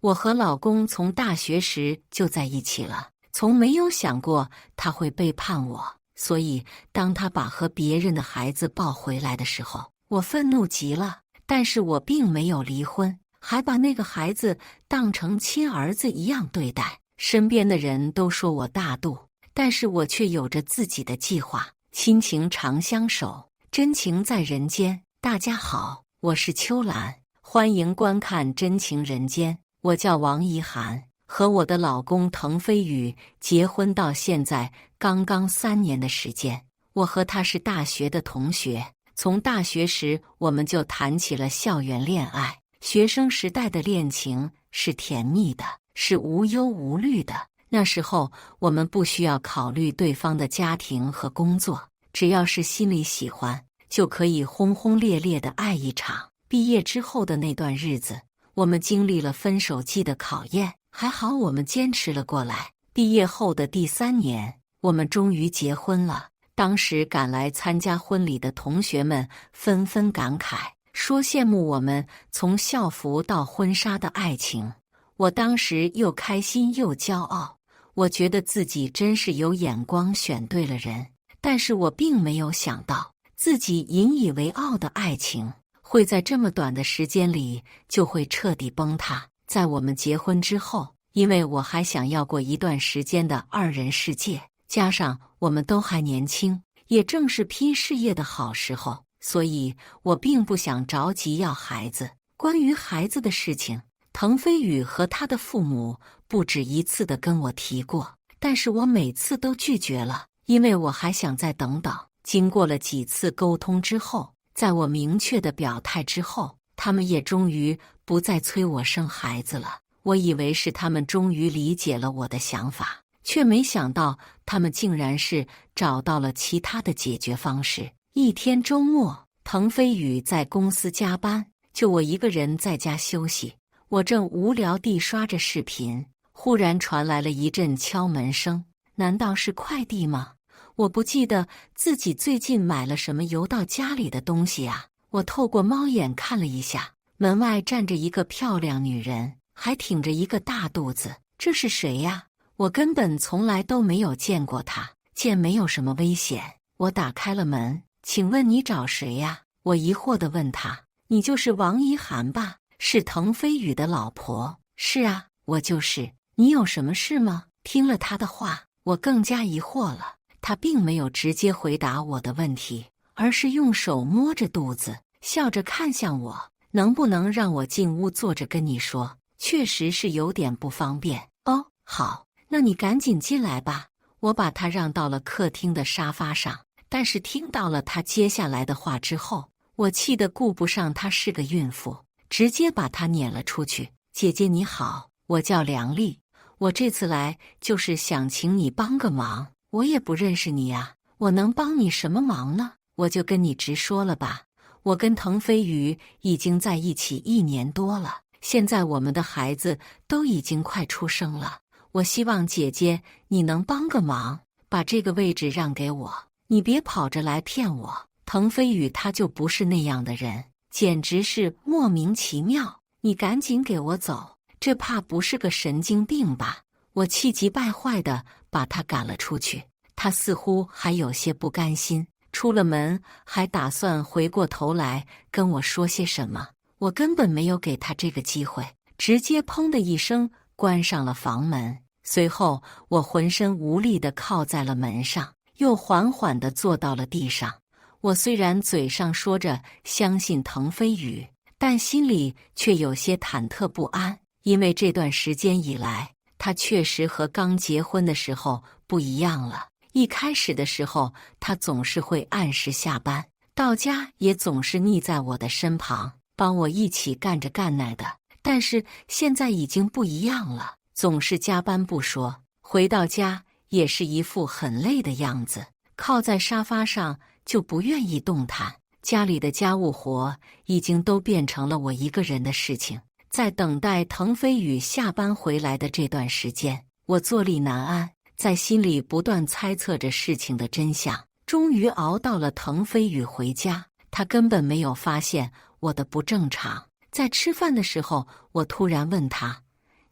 我和老公从大学时就在一起了，从没有想过他会背叛我。所以，当他把和别人的孩子抱回来的时候，我愤怒极了。但是我并没有离婚，还把那个孩子当成亲儿子一样对待。身边的人都说我大度，但是我却有着自己的计划。亲情长相守，真情在人间。大家好，我是秋兰，欢迎观看《真情人间》。我叫王怡涵，和我的老公滕飞宇结婚到现在刚刚3年的时间。我和他是大学的同学，从大学时我们就谈起了校园恋爱。学生时代的恋情是甜蜜的，是无忧无虑的。那时候我们不需要考虑对方的家庭和工作，只要是心里喜欢，就可以轰轰烈烈的爱一场。毕业之后的那段日子，我们经历了分手季的考验，还好我们坚持了过来。毕业后的第3年，我们终于结婚了。当时赶来参加婚礼的同学们纷纷感慨，说羡慕我们从校服到婚纱的爱情。我当时又开心又骄傲，我觉得自己真是有眼光选对了人。但是我并没有想到，自己引以为傲的爱情会在这么短的时间里就会彻底崩塌。在我们结婚之后，因为我还想要过一段时间的2人世界，加上我们都还年轻，也正是拼事业的好时候，所以我并不想着急要孩子。关于孩子的事情，滕飞宇和他的父母不止一次地跟我提过，但是我每次都拒绝了，因为我还想再等等。经过了几次沟通之后，在我明确的表态之后，他们也终于不再催我生孩子了。我以为是他们终于理解了我的想法，却没想到他们竟然是找到了其他的解决方式。一天周末，滕飞宇在公司加班，就我一个人在家休息。我正无聊地刷着视频，忽然传来了一阵敲门声。难道是快递吗？我不记得自己最近买了什么邮到家里的东西啊。我透过猫眼看了一下，门外站着一个漂亮女人，还挺着一个大肚子。这是谁呀？我根本从来都没有见过她。见没有什么危险，我打开了门。请问你找谁呀？我疑惑地问她。你就是王怡涵吧？是滕飞宇的老婆。是啊，我就是。你有什么事吗？听了他的话，我更加疑惑了。他并没有直接回答我的问题，而是用手摸着肚子，笑着看向我。能不能让我进屋坐着跟你说？确实是有点不方便。哦，好，那你赶紧进来吧。我把他让到了客厅的沙发上，但是听到了他接下来的话之后，我气得顾不上她是个孕妇，直接把她撵了出去。姐姐你好，我叫梁丽，我这次来就是想请你帮个忙。我也不认识你啊，我能帮你什么忙呢？我就跟你直说了吧，我跟滕飞宇已经在一起1年多了，现在我们的孩子都已经快出生了。我希望姐姐你能帮个忙，把这个位置让给我，你别跑着来骗我。滕飞宇他就不是那样的人，简直是莫名其妙。你赶紧给我走，这怕不是个神经病吧？我气急败坏地把他赶了出去。他似乎还有些不甘心，出了门还打算回过头来跟我说些什么。我根本没有给他这个机会，直接砰的一声关上了房门。随后我浑身无力地靠在了门上，又缓缓地坐到了地上。我虽然嘴上说着相信滕飞宇，但心里却有些忐忑不安，因为这段时间以来，他确实和刚结婚的时候不一样了。一开始的时候，他总是会按时下班，到家也总是腻在我的身旁，帮我一起干着干那的。但是现在已经不一样了，总是加班不说，回到家也是一副很累的样子，靠在沙发上就不愿意动弹。家里的家务活已经都变成了我一个人的事情。在等待滕飞宇下班回来的这段时间，我坐立难安，在心里不断猜测着事情的真相。终于熬到了滕飞宇回家，他根本没有发现我的不正常。在吃饭的时候，我突然问他：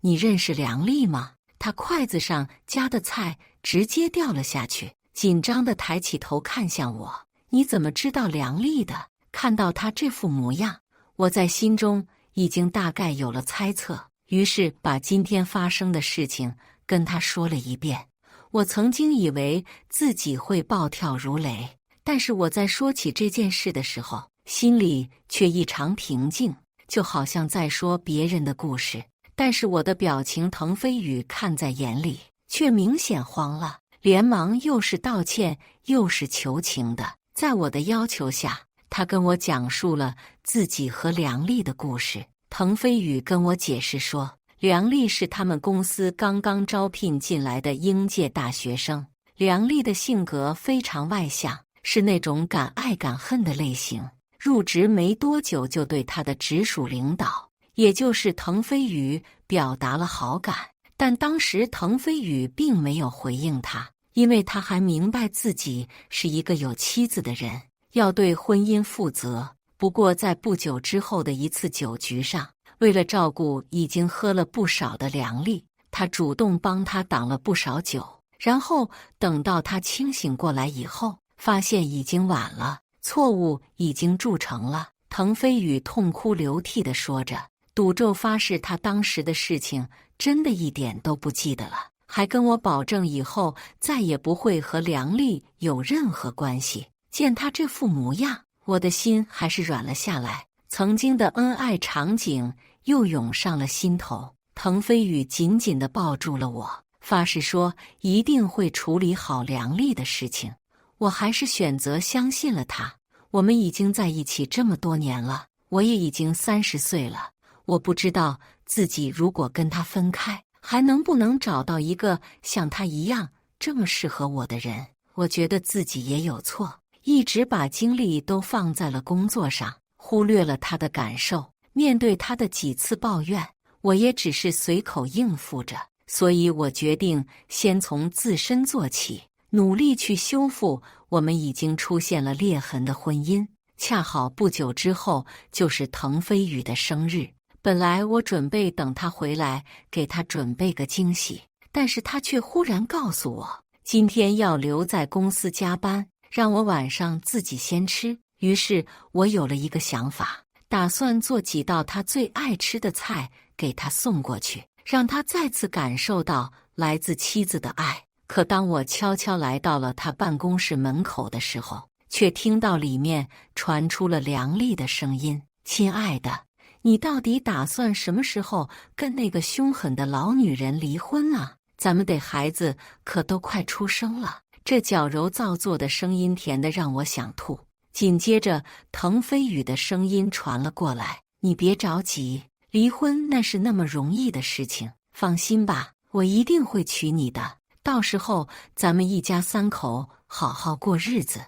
你认识梁丽吗？他筷子上夹的菜直接掉了下去，紧张地抬起头看向我。你怎么知道梁丽的？看到他这副模样，我在心中已经大概有了猜测，于是把今天发生的事情跟他说了一遍。我曾经以为自己会暴跳如雷，但是我在说起这件事的时候，心里却异常平静，就好像在说别人的故事。但是我的表情，滕飞宇看在眼里，却明显慌了，连忙又是道歉又是求情的。在我的要求下，他跟我讲述了自己和梁丽的故事。滕飞宇跟我解释说，梁丽是他们公司刚刚招聘进来的应届大学生。梁丽的性格非常外向，是那种敢爱敢恨的类型。入职没多久就对他的直属领导，也就是滕飞宇表达了好感，但当时滕飞宇并没有回应他，因为他还明白自己是一个有妻子的人，要对婚姻负责。不过在不久之后的一次酒局上，为了照顾已经喝了不少的梁丽，他主动帮他挡了不少酒，然后等到他清醒过来以后，发现已经晚了，错误已经铸成了。滕飞宇痛哭流涕地说着，赌咒发誓他当时的事情真的一点都不记得了，还跟我保证以后再也不会和梁丽有任何关系。见他这副模样，我的心还是软了下来，曾经的恩爱场景又涌上了心头。滕飞宇紧紧地抱住了我，发誓说一定会处理好梁丽的事情。我还是选择相信了他。我们已经在一起这么多年了，我也已经30岁了，我不知道自己如果跟他分开，还能不能找到一个像他一样这么适合我的人。我觉得自己也有错，一直把精力都放在了工作上，忽略了他的感受。面对他的几次抱怨，我也只是随口应付着，所以我决定先从自身做起，努力去修复我们已经出现了裂痕的婚姻。恰好不久之后就是滕飞宇的生日，本来我准备等他回来给他准备个惊喜，但是他却忽然告诉我，今天要留在公司加班，让我晚上自己先吃。于是我有了一个想法，打算做几道他最爱吃的菜给他送过去，让他再次感受到来自妻子的爱。可当我悄悄来到了他办公室门口的时候，却听到里面传出了梁丽的声音：“亲爱的，你到底打算什么时候跟那个凶狠的老女人离婚啊？咱们的孩子可都快出生了。”这矫揉造作的声音甜得让我想吐。紧接着，滕飞宇的声音传了过来：“你别着急，离婚那是那么容易的事情，放心吧，我一定会娶你的。到时候咱们一家3口好好过日子。”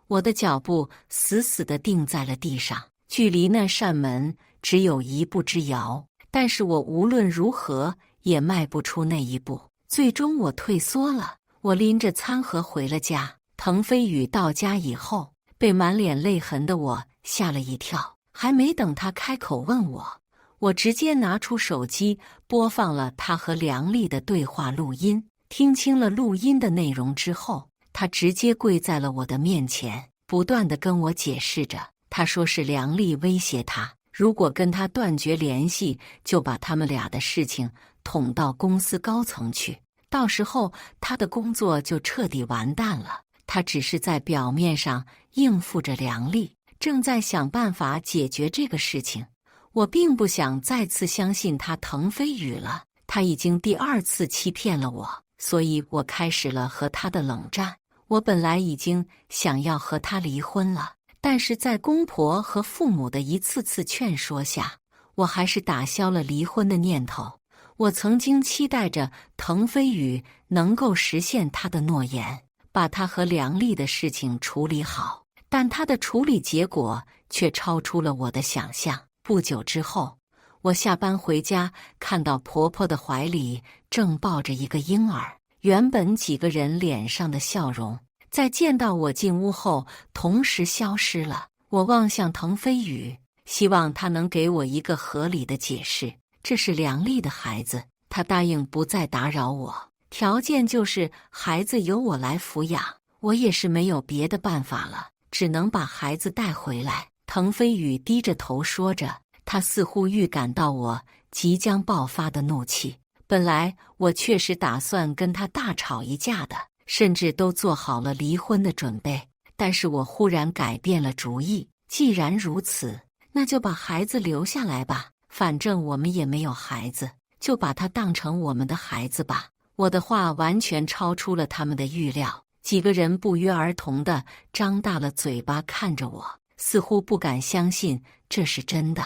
我的脚步死死地定在了地上，距离那扇门只有1步之遥，但是我无论如何也迈不出那一步。最终我退缩了，我拎着餐盒回了家。滕飞宇到家以后，被满脸泪痕的我吓了一跳，还没等他开口问我，我直接拿出手机播放了他和梁丽的对话录音。听清了录音的内容之后，他直接跪在了我的面前，不断地跟我解释着。他说是梁丽威胁他，如果跟他断绝联系，就把他们俩的事情捅到公司高层去，到时候他的工作就彻底完蛋了。他只是在表面上应付着梁丽，正在想办法解决这个事情。我并不想再次相信他滕飞宇了，他已经第2次欺骗了我，所以我开始了和他的冷战。我本来已经想要和他离婚了，但是在公婆和父母的一次次劝说下，我还是打消了离婚的念头。我曾经期待着滕飞宇能够实现他的诺言，把他和梁丽的事情处理好，但他的处理结果却超出了我的想象。不久之后，我下班回家，看到婆婆的怀里正抱着一个婴儿。原本几个人脸上的笑容，在见到我进屋后同时消失了。我望向滕飞宇，希望他能给我一个合理的解释。这是梁丽的孩子，他答应不再打扰我，条件就是孩子由我来抚养。我也是没有别的办法了，只能把孩子带回来。滕飞宇低着头说着，他似乎预感到我即将爆发的怒气。本来我确实打算跟他大吵一架的，甚至都做好了离婚的准备。但是我忽然改变了主意，既然如此，那就把孩子留下来吧，反正我们也没有孩子，就把他当成我们的孩子吧。我的话完全超出了他们的预料，几个人不约而同地张大了嘴巴看着我，似乎不敢相信这是真的。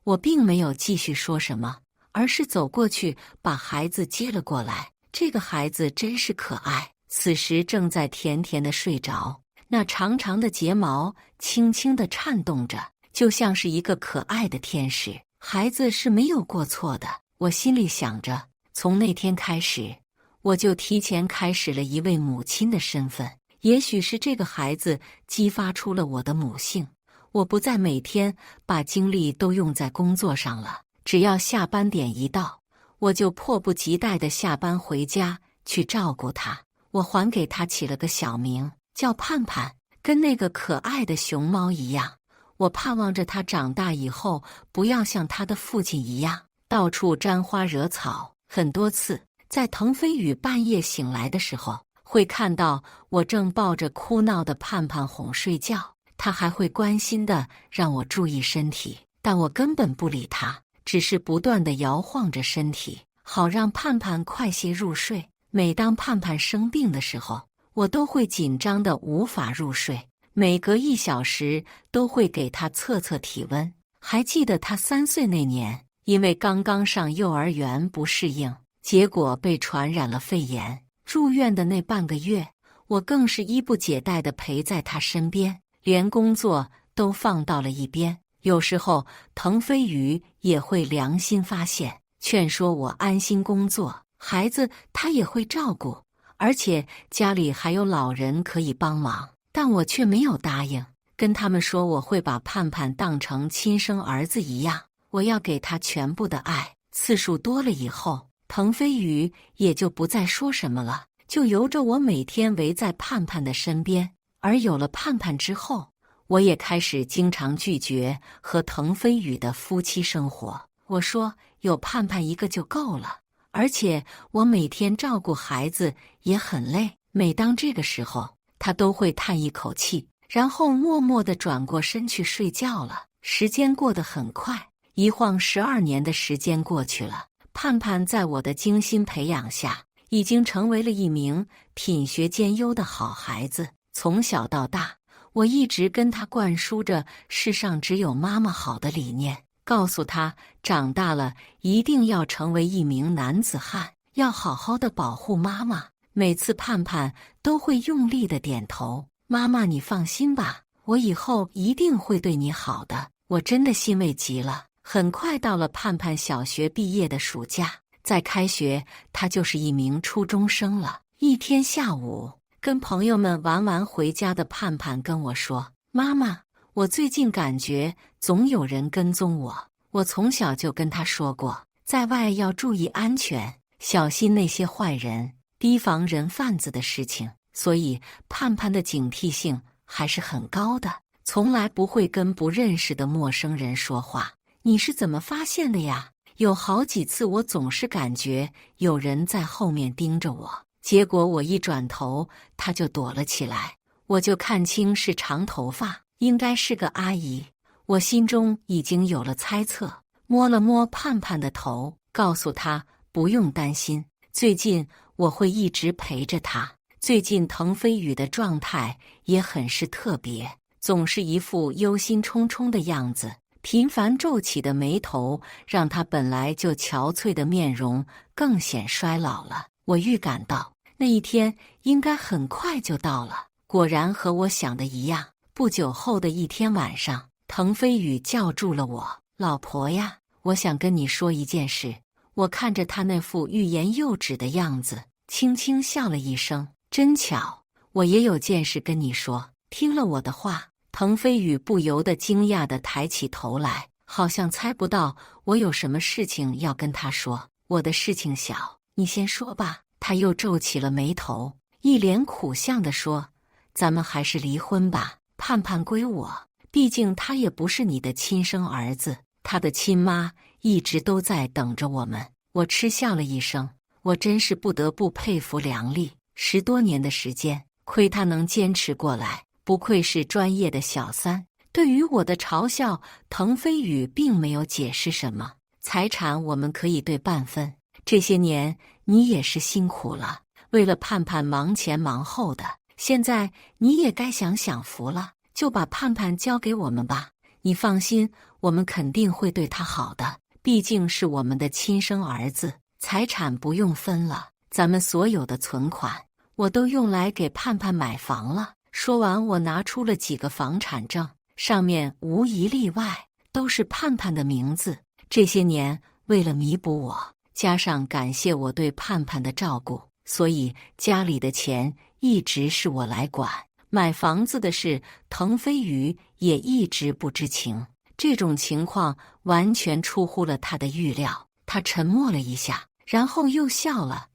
我并没有继续说什么，而是走过去把孩子接了过来。这个孩子真是可爱，此时正在甜甜地睡着，那长长的睫毛轻轻地颤动着，就像是一个可爱的天使。孩子是没有过错的，我心里想着。从那天开始，我就提前开始了一位母亲的身份。也许是这个孩子激发出了我的母性，我不再每天把精力都用在工作上了。只要下班点一到，我就迫不及待地下班回家去照顾他。我还给他起了个小名，叫盼盼，跟那个可爱的熊猫一样。我盼望着他长大以后不要像他的父亲一样，到处沾花惹草。很多次，在滕飞宇半夜醒来的时候，会看到我正抱着哭闹的盼盼哄睡觉，他还会关心地让我注意身体，但我根本不理他，只是不断地摇晃着身体，好让盼盼快些入睡。每当盼盼生病的时候，我都会紧张得无法入睡，每隔1小时都会给他测测体温。还记得他3岁那年，因为刚刚上幼儿园不适应，结果被传染了肺炎。住院的那半个月，我更是衣不解带地陪在他身边，连工作都放到了一边。有时候滕飞宇也会良心发现，劝说我安心工作，孩子他也会照顾，而且家里还有老人可以帮忙。但我却没有答应，跟他们说我会把盼盼当成亲生儿子一样，我要给他全部的爱。次数多了以后，滕飞宇也就不再说什么了，就由着我每天围在盼盼的身边。而有了盼盼之后，我也开始经常拒绝和滕飞宇的夫妻生活。我说有盼盼一个就够了，而且我每天照顾孩子也很累。每当这个时候，他都会叹一口气，然后默默地转过身去睡觉了。时间过得很快，一晃12年的时间过去了。盼盼在我的精心培养下，已经成为了一名品学兼优的好孩子。从小到大，我一直跟他灌输着世上只有妈妈好的理念，告诉他长大了一定要成为一名男子汉，要好好的保护妈妈。每次盼盼都会用力的点头，妈妈你放心吧，我以后一定会对你好的。我真的欣慰极了。很快到了盼盼小学毕业的暑假，在开学，他就是一名初中生了。一天下午，跟朋友们玩完回家的盼盼跟我说，妈妈，我最近感觉总有人跟踪我。我从小就跟他说过，在外要注意安全，小心那些坏人，提防人贩子的事情，所以盼盼的警惕性还是很高的，从来不会跟不认识的陌生人说话。你是怎么发现的呀？有好几次我总是感觉有人在后面盯着我，结果我一转头他就躲了起来，我就看清是长头发，应该是个阿姨。我心中已经有了猜测，摸了摸盼盼的头，告诉他不用担心，最近我会一直陪着他。最近滕飞宇的状态也很是特别，总是一副忧心忡忡的样子，频繁皱起的眉头让他本来就憔悴的面容更显衰老了。我预感到那一天应该很快就到了，果然和我想的一样。不久后的一天晚上，滕飞宇叫住了我，老婆呀，我想跟你说一件事。我看着他那副欲言又止的样子，轻轻笑了一声，真巧，我也有件事跟你说。听了我的话，滕飞宇不由得惊讶地抬起头来，好像猜不到我有什么事情要跟他说。我的事情小，你先说吧。他又皱起了眉头，一脸苦相地说：“咱们还是离婚吧，盼盼归我。毕竟他也不是你的亲生儿子，他的亲妈一直都在等着我们。”我嗤笑了一声，我真是不得不佩服梁丽，10多年的时间，亏她能坚持过来，不愧是专业的小三。对于我的嘲笑，滕飞宇并没有解释什么。财产我们可以对半分，这些年你也是辛苦了，为了盼盼忙前忙后的，现在你也该享享福了，就把盼盼交给我们吧。你放心，我们肯定会对他好的，毕竟是我们的亲生儿子。财产不用分了，咱们所有的存款我都用来给盼盼买房了。说完，我拿出了几个房产证，上面无一例外都是盼盼的名字。这些年为了弥补我，加上感谢我对盼盼的照顾，所以家里的钱一直是我来管。买房子的事，滕飞宇也一直不知情。这种情况完全出乎了他的预料。他沉默了一下，然后又笑了：“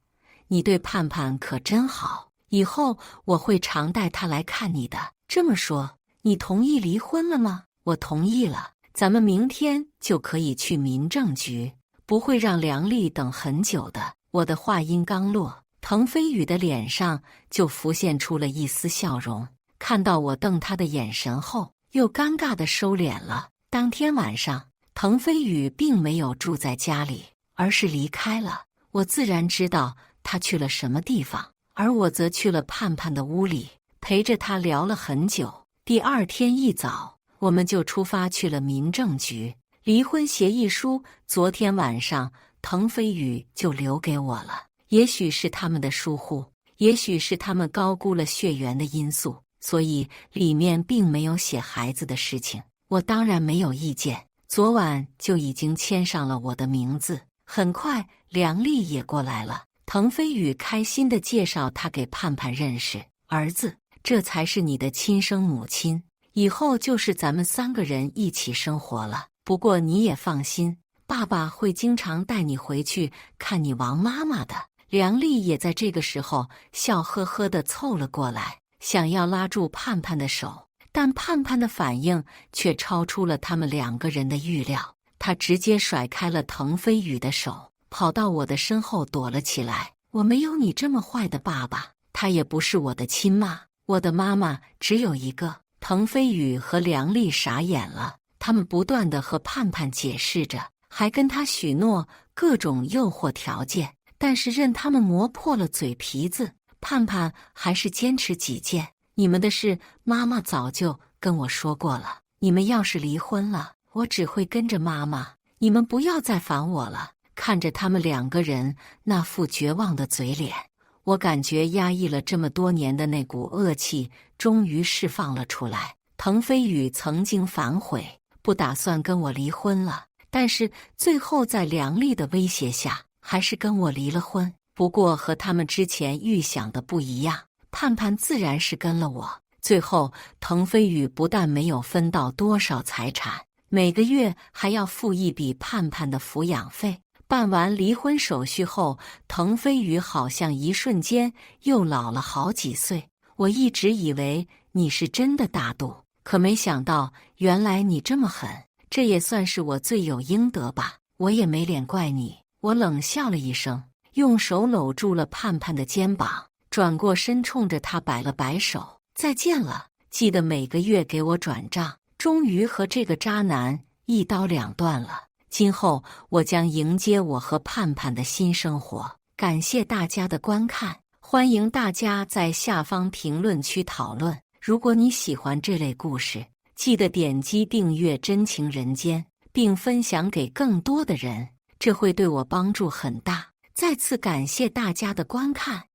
你对盼盼可真好，以后我会常带他来看你的。这么说，你同意离婚了吗？”我同意了，咱们明天就可以去民政局，不会让梁丽等很久的。我的话音刚落，滕飞宇的脸上就浮现出了一丝笑容，看到我瞪他的眼神后，又尴尬地收敛了。当天晚上，滕飞宇并没有住在家里，而是离开了。我自然知道他去了什么地方，而我则去了盼盼的屋里，陪着他聊了很久。第二天一早，我们就出发去了民政局。离婚协议书昨天晚上滕飞宇就留给我了。也许是他们的疏忽，也许是他们高估了血缘的因素，所以里面并没有写孩子的事情。我当然没有意见，昨晚就已经签上了我的名字。很快，梁丽也过来了。滕飞宇开心地介绍她给盼盼认识：“儿子，这才是你的亲生母亲，以后就是咱们3个人一起生活了。不过你也放心，爸爸会经常带你回去看你王妈妈的。”梁丽也在这个时候笑呵呵地凑了过来，想要拉住盼盼的手。但盼盼的反应却超出了他们2个人的预料，他直接甩开了滕飞宇的手，跑到我的身后躲了起来。“我没有你这么坏的爸爸，他也不是我的亲妈，我的妈妈只有一个。”滕飞宇和梁丽傻眼了，他们不断地和盼盼解释着，还跟他许诺各种诱惑条件，但是任他们磨破了嘴皮子，盼盼还是坚持己见。“你们的事，妈妈早就跟我说过了。你们要是离婚了，我只会跟着妈妈。你们不要再烦我了。”看着他们2个人那副绝望的嘴脸，我感觉压抑了这么多年的那股恶气终于释放了出来。滕飞宇曾经反悔，不打算跟我离婚了，但是最后在梁丽的威胁下，还是跟我离了婚。不过和他们之前预想的不一样，盼盼自然是跟了我。最后，滕飞宇不但没有分到多少财产，每个月还要付一笔盼盼的抚养费。办完离婚手续后，滕飞宇好像一瞬间又老了好几岁。我一直以为你是真的大度，可没想到原来你这么狠。这也算是我罪有应得吧，我也没脸怪你。我冷笑了一声，用手搂住了盼盼的肩膀，转过身冲着他摆了摆手：“再见了，记得每个月给我转账。”终于和这个渣男一刀两断了。今后我将迎接我和盼盼的新生活。感谢大家的观看，欢迎大家在下方评论区讨论。如果你喜欢这类故事，记得点击订阅《真情人间》，并分享给更多的人，这会对我帮助很大。再次感谢大家的观看。